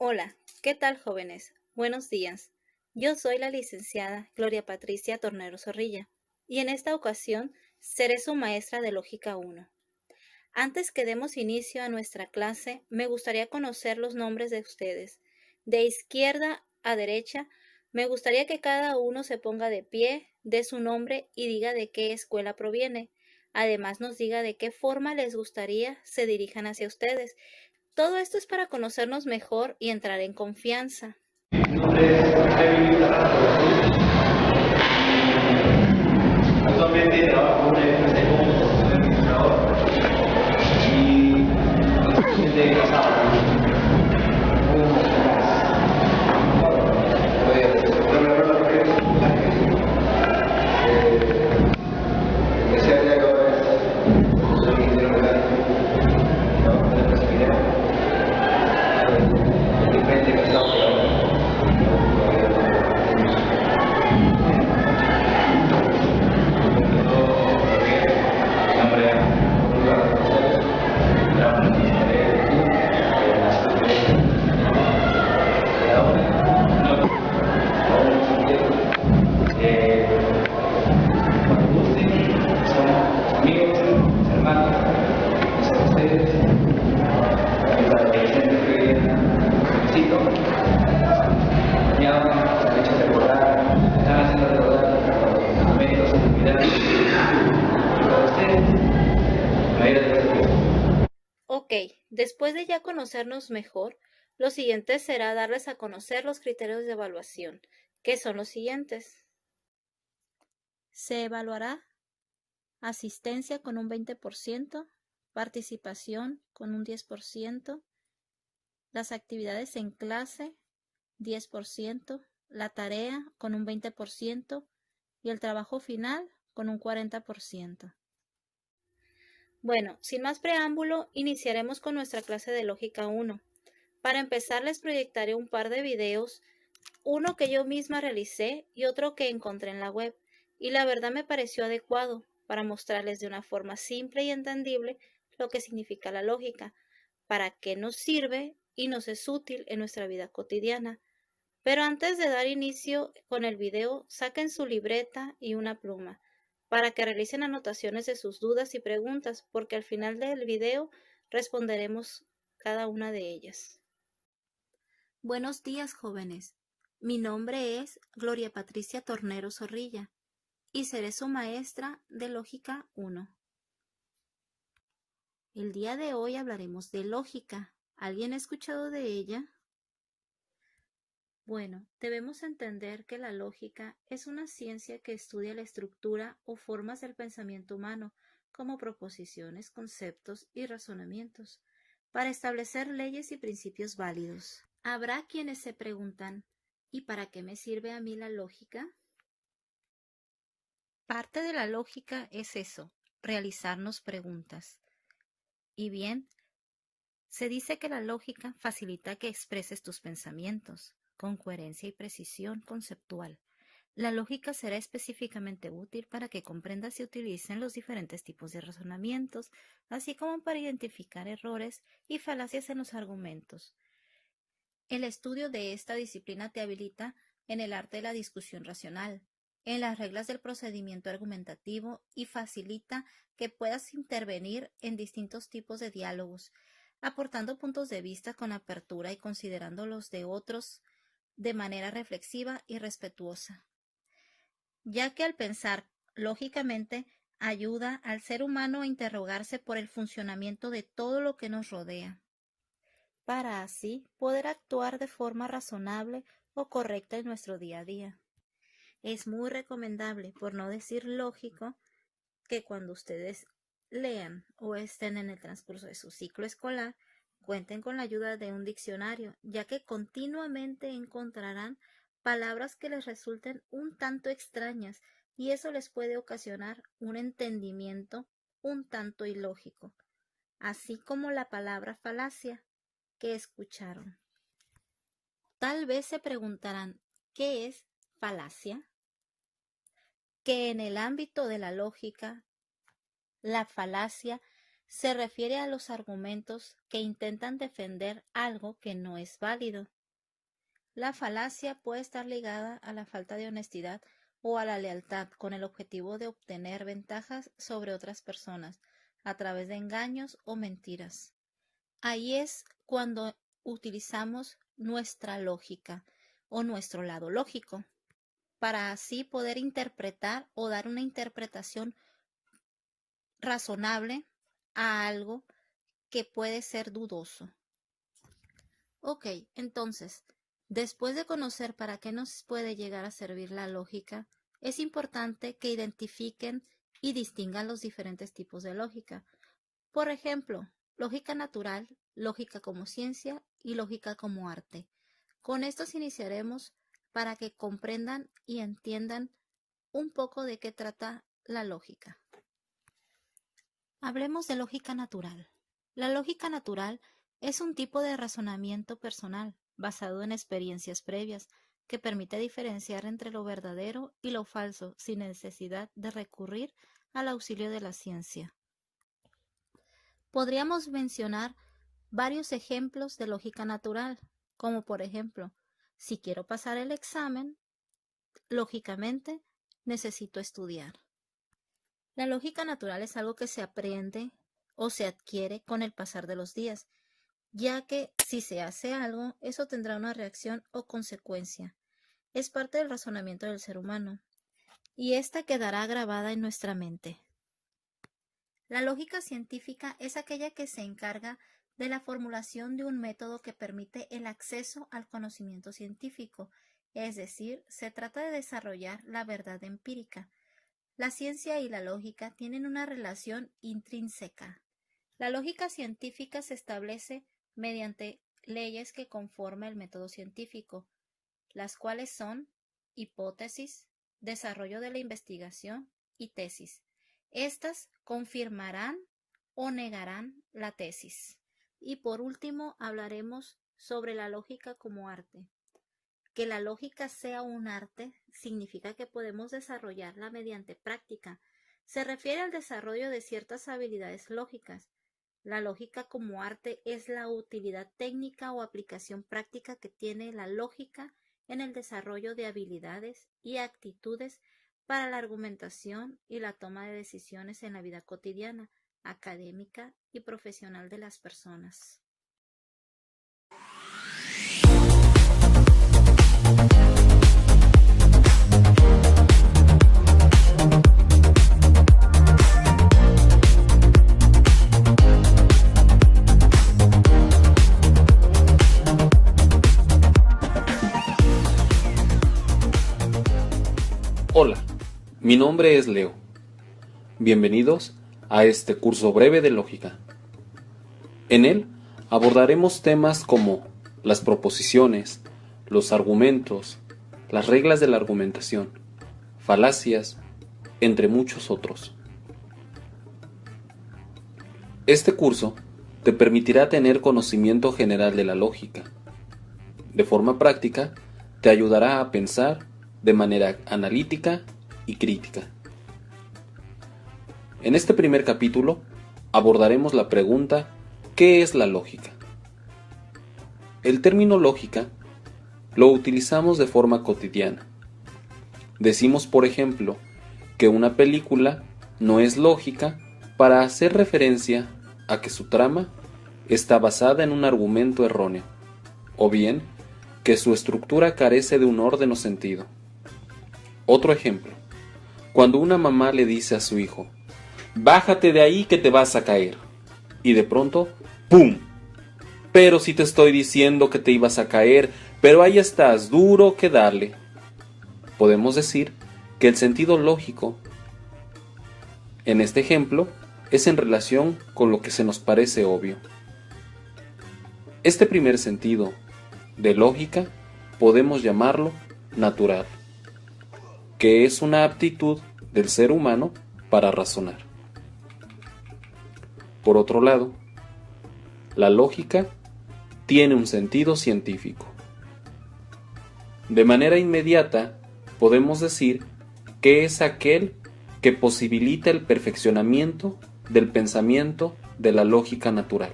Hola, ¿qué tal, jóvenes? Buenos días. Yo soy la licenciada Gloria Patricia Tornero Zorrilla y en esta ocasión seré su maestra de Lógica 1. Antes que demos inicio a nuestra clase, me gustaría conocer los nombres de ustedes. De izquierda a derecha, me gustaría que cada uno se ponga de pie, dé su nombre y diga de qué escuela proviene. Además, nos diga de qué forma les gustaría se dirijan hacia ustedes. Todo esto es para conocernos mejor y entrar en confianza. Mi nombre es Jaime Luis Carrasco. Actualmente trabajo en una empresa de cómputos como administrador y actualmente casado. Empecé a crear ahora soy ingeniero mecánico, trabajo en la empresa minera, actualmente casado por ahora. Ok, después de ya conocernos mejor, lo siguiente será darles a conocer los criterios de evaluación, que son los siguientes. Se evaluará asistencia con un 20%, participación con un 10%, las actividades en clase 10%, la tarea con un 20% y el trabajo final con un 40%. Bueno, sin más preámbulo, iniciaremos con nuestra clase de Lógica 1. Para empezar, les proyectaré un par de videos, uno que yo misma realicé y otro que encontré en la web, y la verdad me pareció adecuado para mostrarles de una forma simple y entendible lo que significa la lógica, para qué nos sirve y nos es útil en nuestra vida cotidiana. Pero antes de dar inicio con el video, saquen su libreta y una pluma para que realicen anotaciones de sus dudas y preguntas, porque al final del video responderemos cada una de ellas. Buenos días, jóvenes. Mi nombre es Gloria Patricia Tornero Zorrilla y seré su maestra de Lógica 1. El día de hoy hablaremos de lógica. ¿Alguien ha escuchado de ella? Bueno, debemos entender que la lógica es una ciencia que estudia la estructura o formas del pensamiento humano, como proposiciones, conceptos y razonamientos, para establecer leyes y principios válidos. Habrá quienes se preguntan, ¿y para qué me sirve a mí la lógica? Parte de la lógica es eso, realizarnos preguntas. Y bien, se dice que la lógica facilita que expreses tus pensamientos con coherencia y precisión conceptual. La lógica será específicamente útil para que comprendas y utilicen los diferentes tipos de razonamientos, así como para identificar errores y falacias en los argumentos. El estudio de esta disciplina te habilita en el arte de la discusión racional, en las reglas del procedimiento argumentativo y facilita que puedas intervenir en distintos tipos de diálogos, aportando puntos de vista con apertura y considerando los de otros de manera reflexiva y respetuosa, ya que al pensar lógicamente ayuda al ser humano a interrogarse por el funcionamiento de todo lo que nos rodea, para así poder actuar de forma razonable o correcta en nuestro día a día. Es muy recomendable, por no decir lógico, que cuando ustedes lean o estén en el transcurso de su ciclo escolar, cuenten con la ayuda de un diccionario, ya que continuamente encontrarán palabras que les resulten un tanto extrañas y eso les puede ocasionar un entendimiento un tanto ilógico, así como la palabra falacia que escucharon. Tal vez se preguntarán, ¿qué es falacia? Que en el ámbito de la lógica, la falacia se refiere a los argumentos que intentan defender algo que no es válido. La falacia puede estar ligada a la falta de honestidad o a la lealtad con el objetivo de obtener ventajas sobre otras personas a través de engaños o mentiras. Ahí es cuando utilizamos nuestra lógica o nuestro lado lógico para así poder interpretar o dar una interpretación razonable a algo que puede ser dudoso. Ok, entonces, después de conocer para qué nos puede llegar a servir la lógica, es importante que identifiquen y distingan los diferentes tipos de lógica. Por ejemplo, lógica natural, lógica como ciencia y lógica como arte. Con estos iniciaremos para que comprendan y entiendan un poco de qué trata la lógica. Hablemos de lógica natural. La lógica natural es un tipo de razonamiento personal basado en experiencias previas que permite diferenciar entre lo verdadero y lo falso sin necesidad de recurrir al auxilio de la ciencia. Podríamos mencionar varios ejemplos de lógica natural, como por ejemplo, si quiero pasar el examen, lógicamente necesito estudiar. La lógica natural es algo que se aprende o se adquiere con el pasar de los días, ya que si se hace algo, eso tendrá una reacción o consecuencia. Es parte del razonamiento del ser humano, y esta quedará grabada en nuestra mente. La lógica científica es aquella que se encarga de la formulación de un método que permite el acceso al conocimiento científico, es decir, se trata de desarrollar la verdad empírica. La ciencia y la lógica tienen una relación intrínseca. La lógica científica se establece mediante leyes que conforman el método científico, las cuales son hipótesis, desarrollo de la investigación y tesis. Estas confirmarán o negarán la tesis. Y por último, hablaremos sobre la lógica como arte. Que la lógica sea un arte significa que podemos desarrollarla mediante práctica. Se refiere al desarrollo de ciertas habilidades lógicas. La lógica como arte es la utilidad técnica o aplicación práctica que tiene la lógica en el desarrollo de habilidades y actitudes para la argumentación y la toma de decisiones en la vida cotidiana, académica y profesional de las personas. Hola, mi nombre es Leo. Bienvenidos a este curso breve de lógica. En él abordaremos temas como las proposiciones, los argumentos, las reglas de la argumentación, falacias, entre muchos otros. Este curso te permitirá tener conocimiento general de la lógica. De forma práctica, te ayudará a pensar de manera analítica y crítica. En este primer capítulo abordaremos la pregunta ¿qué es la lógica? El término lógica lo utilizamos de forma cotidiana. Decimos, por ejemplo, que una película no es lógica para hacer referencia a que su trama está basada en un argumento erróneo, o bien que su estructura carece de un orden o sentido. Otro ejemplo, cuando una mamá le dice a su hijo, bájate de ahí que te vas a caer, y de pronto, ¡pum! Pero si te estoy diciendo que te ibas a caer, pero ahí estás, duro que darle. Podemos decir que el sentido lógico en este ejemplo es en relación con lo que se nos parece obvio. Este primer sentido de lógica podemos llamarlo natural, que es una aptitud del ser humano para razonar. Por otro lado, la lógica tiene un sentido científico. De manera inmediata, podemos decir que es aquel que posibilita el perfeccionamiento del pensamiento de la lógica natural.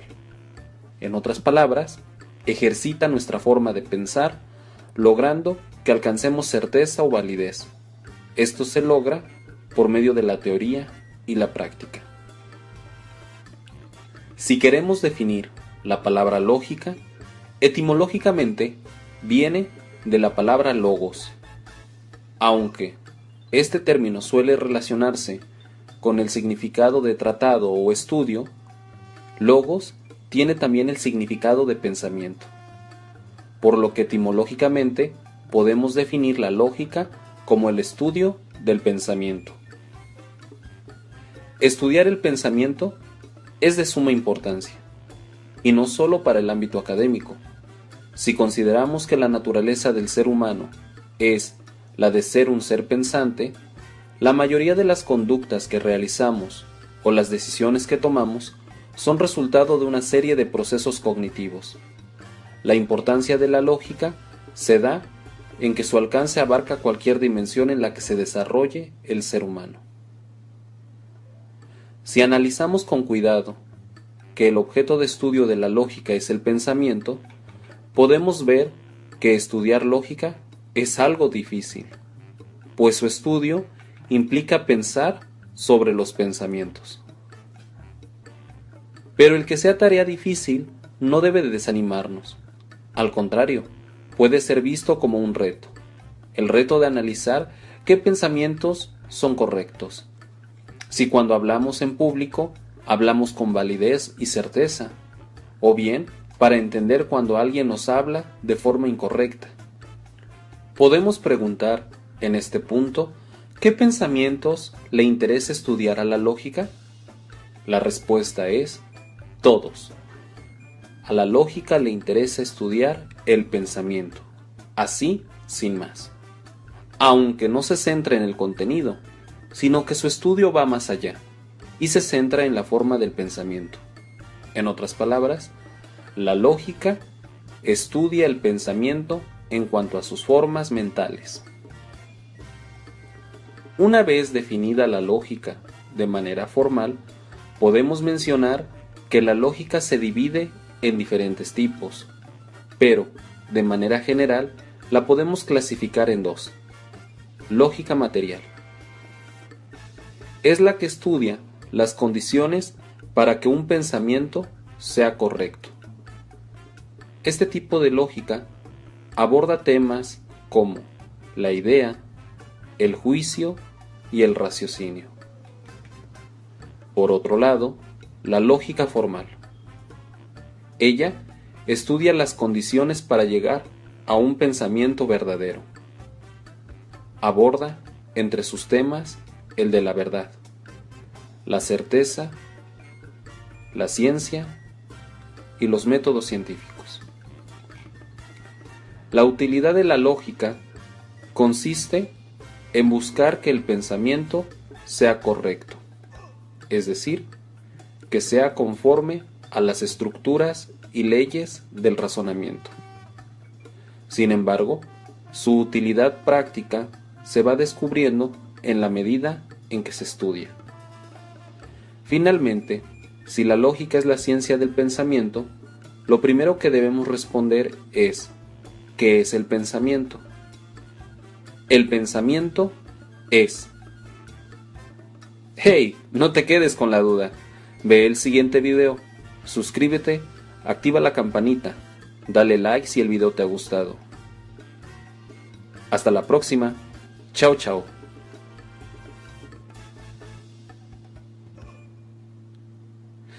En otras palabras, ejercita nuestra forma de pensar, logrando que alcancemos certeza o validez. Esto se logra por medio de la teoría y la práctica. Si queremos definir la palabra lógica, etimológicamente viene de la palabra logos, aunque este término suele relacionarse con el significado de tratado o estudio. Logos tiene también el significado de pensamiento, por lo que etimológicamente podemos definir la lógica como el estudio del pensamiento. Estudiar el pensamiento es de suma importancia, y no solo para el ámbito académico. Si consideramos que la naturaleza del ser humano es la de ser un ser pensante, la mayoría de las conductas que realizamos o las decisiones que tomamos son resultado de una serie de procesos cognitivos. La importancia de la lógica se da en que su alcance abarca cualquier dimensión en la que se desarrolle el ser humano. Si analizamos con cuidado que el objeto de estudio de la lógica es el pensamiento, podemos ver que estudiar lógica es algo difícil, pues su estudio implica pensar sobre los pensamientos. Pero el que sea tarea difícil no debe de desanimarnos. Al contrario, puede ser visto como un reto. El reto de analizar qué pensamientos son correctos. Si cuando hablamos en público, hablamos con validez y certeza, o bien para entender cuando alguien nos habla de forma incorrecta. Podemos preguntar, en este punto, ¿qué pensamientos le interesa estudiar a la lógica? La respuesta es todos. A la lógica le interesa estudiar el pensamiento, así sin más. Aunque no se centra en el contenido, sino que su estudio va más allá y se centra en la forma del pensamiento. En otras palabras, la lógica estudia el pensamiento en cuanto a sus formas mentales. Una vez definida la lógica de manera formal, podemos mencionar que la lógica se divide en diferentes tipos, pero, de manera general, la podemos clasificar en dos. Lógica material. Es la que estudia las condiciones para que un pensamiento sea correcto. Este tipo de lógica aborda temas como la idea, el juicio y el raciocinio. Por otro lado, la lógica formal. Ella estudia las condiciones para llegar a un pensamiento verdadero. Aborda, entre sus temas, el de la verdad, la certeza, la ciencia y los métodos científicos. La utilidad de la lógica consiste en buscar que el pensamiento sea correcto, es decir, que sea conforme a las estructuras y leyes del razonamiento. Sin embargo, su utilidad práctica se va descubriendo en la medida en que se estudia. Finalmente, si la lógica es la ciencia del pensamiento, lo primero que debemos responder es: ¿qué es el pensamiento? El pensamiento es. ¡Hey! No te quedes con la duda. Ve el siguiente video, suscríbete, activa la campanita, dale like si el video te ha gustado. Hasta la próxima. Chao, chao.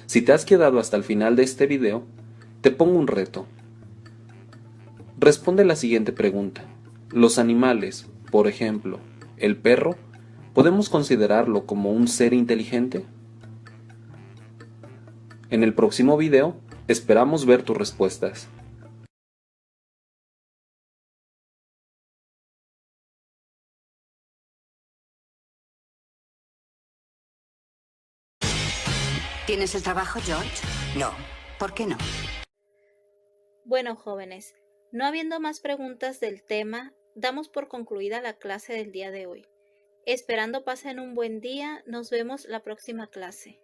Si te has quedado hasta el final de este video, te pongo un reto. Responde la siguiente pregunta. ¿Los animales, por ejemplo, el perro, podemos considerarlo como un ser inteligente? En el próximo video, esperamos ver tus respuestas. ¿Tienes el trabajo, George? No. ¿Por qué no? Bueno, jóvenes, no habiendo más preguntas del tema, damos por concluida la clase del día de hoy. Esperando pasen un buen día, nos vemos la próxima clase.